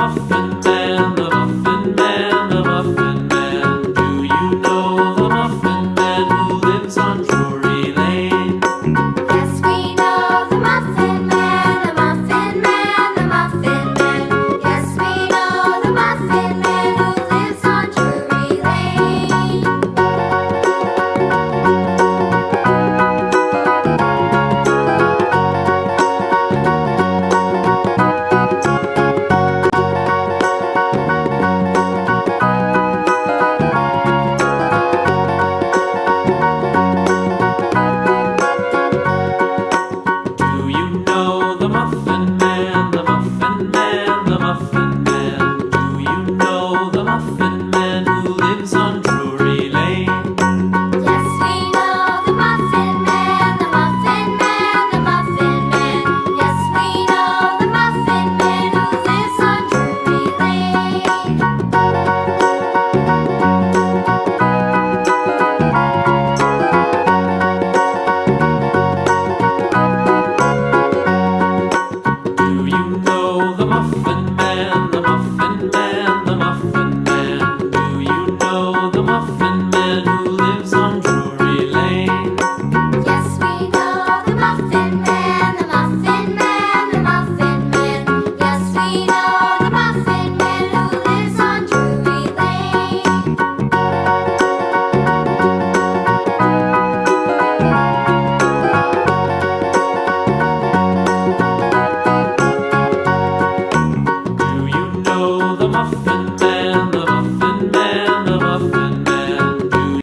Muffin Man, the Muffin Man, the Muffin Man. Do you know the Muffin Man who lives on Drury Lane? Yes, we know the Muffin Man, the Muffin Man, the Muffin Man. Yes, we know the Muffin Man who lives on Drury Lane. Do you know the Muffin Man, the Muffin Man, the Muffin Man? Do you know the Muffin Man who lives on Drury Lane? Yes, we know the Muffin Man, the Muffin Man, the Muffin Man. Yes, we know the Muffin Man who lives on Drury Lane. Do you know the Muffin Man, the Muffin Man, the Muffin Man? Do you know the Muffin Man who lives on Drury Lane? Yes, we know the Muffin Man, the Muffin Man, the Muffin Man. Yes, we know the Muffin Man who lives on Drury Lane. Do you know the Muffin Man,